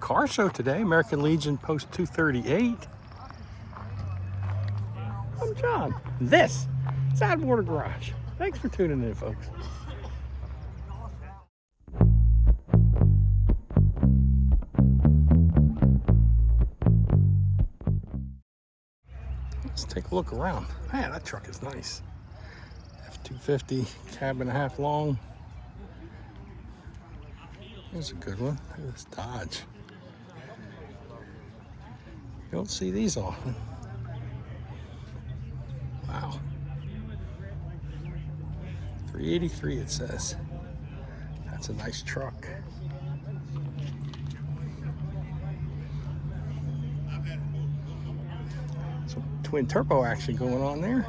car show today, American Legion Post 238. I'm John. This is Atwater Garage. Thanks for tuning in, folks. Let's take a look around. Man, that truck is nice. F-250, cab and a half long. Here's a good one. Look at this Dodge. You don't see these often. Wow. 383 it says. That's a nice truck. Some twin turbo action going on there.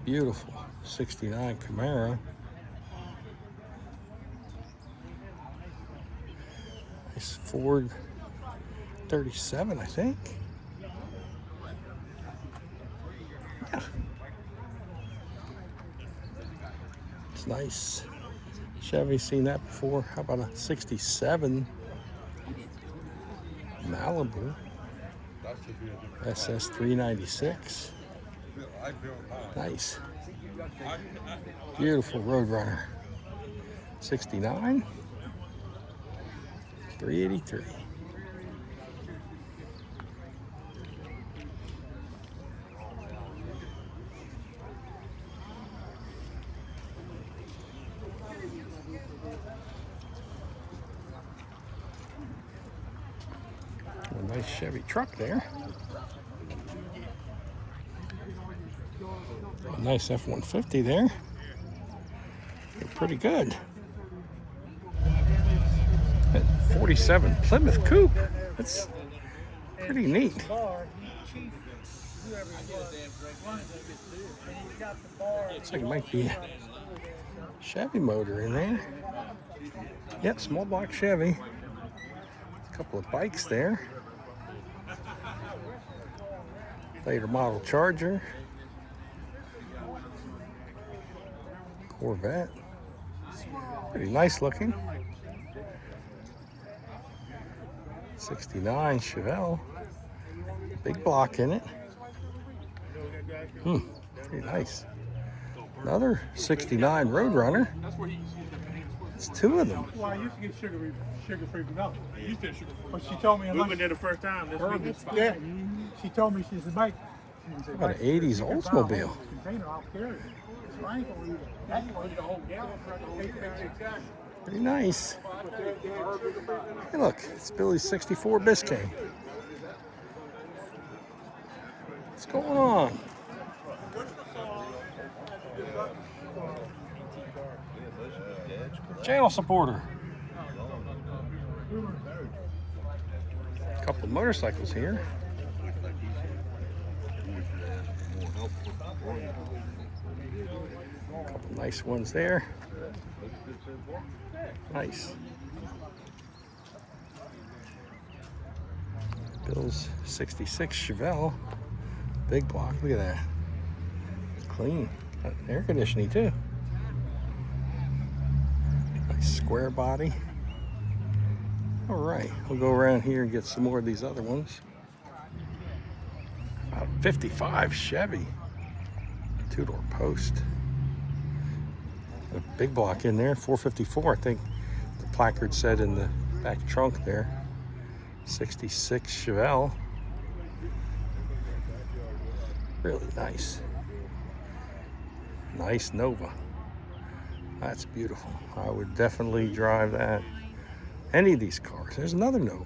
Beautiful 69 Camaro. Nice Ford 37, I think. Yeah. It's nice. Chevy, seen that before. How about a 67 Malibu SS 396? Nice. Beautiful Roadrunner. 69 383. A nice Chevy truck there. A nice F-150 there. They're pretty good. That 47 Plymouth Coupe. That's pretty neat. Looks like it might be a Chevy motor in there. Yep, small block Chevy. A couple of bikes there. Later model Charger. Corvette. Pretty nice looking. 69 Chevelle. Big block in it. Pretty nice. Another 69 Roadrunner. It's two of them. Well, I used to get sugar-free vanilla. You said sugar-free. But she told me we went there the first time. Yeah. She told me she's a bike. What an 80s Oldsmobile. Pretty nice. Hey, look, it's Billy's 64 Biscayne. What's going on? Channel supporter. A couple of motorcycles here. A couple nice ones there. Nice. Bill's 66 Chevelle. Big block. Look at that. It's clean. Got air conditioning too. Nice square body. All right, we'll go around here and get some more of these other ones. About 55 Chevy. Two-door post. A big block in there, 454, I think the placard said in the back trunk there. 66 Chevelle. Really nice. Nice Nova. That's beautiful. I would definitely drive that. Any of these cars. There's another Nova.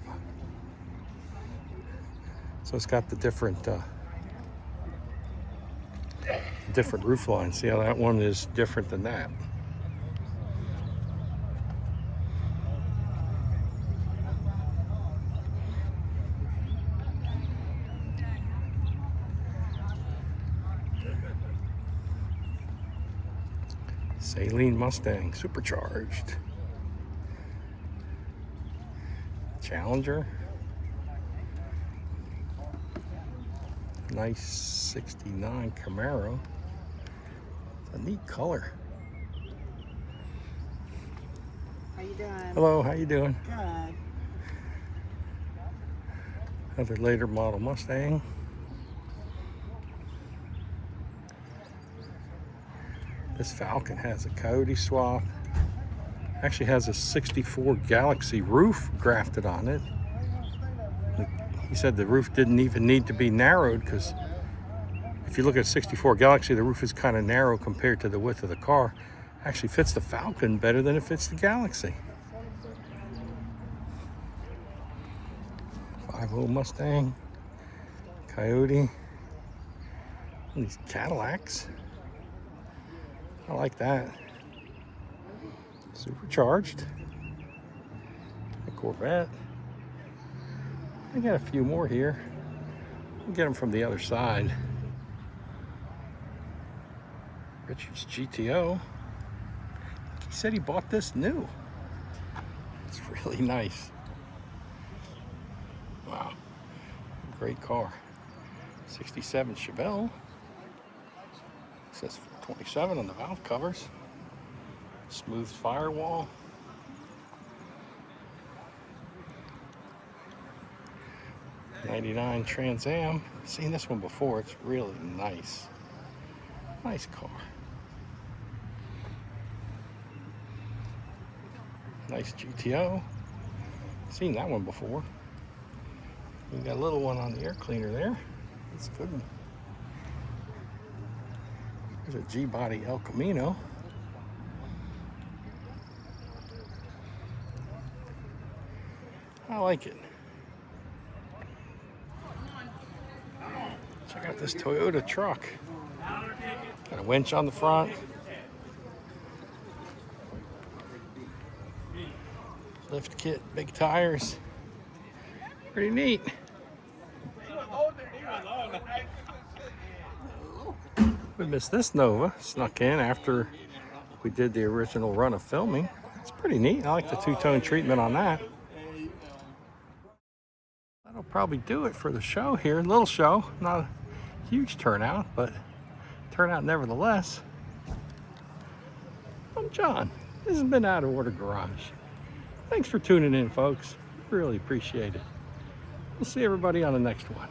So it's got the different roof line. See how that one is different than that. Saline Mustang, supercharged. Challenger. Nice 69 Camaro. A neat color. How you doing? Hello, how you doing? Good. Another later model Mustang. This Falcon has a Coyote swap. Actually has a 64 Galaxy roof grafted on it. He said the roof didn't even need to be narrowed because if you look at 64 Galaxy, the roof is kind of narrow compared to the width of the car. Actually fits the Falcon better than it fits the Galaxy. 5.0 Mustang, Coyote, and these Cadillacs. I like that. Supercharged. A Corvette. I got a few more here. We'll get them from the other side. Richard's GTO. He said he bought this new. It's really nice. Wow. Great car. 67 Chevelle. It says 427 on the valve covers. Smooth firewall. '99 Trans Am. Seen this one before. It's really nice. Nice car. Nice GTO. Seen that one before. You got a little one on the air cleaner there. It's a good one. There's a G-Body El Camino. I like it. Check out this Toyota truck. Got a winch on the front. Lift kit, big tires. Pretty neat. We missed this Nova. Snuck in after we did the original run of filming. It's pretty neat. I like the two-tone treatment on that. That'll probably do it for the show here. Little show, not a huge turnout, but turnout nevertheless. I'm John. This has been Out of Order Garage. Thanks for tuning in, folks. Really appreciate it. We'll see everybody on the next one.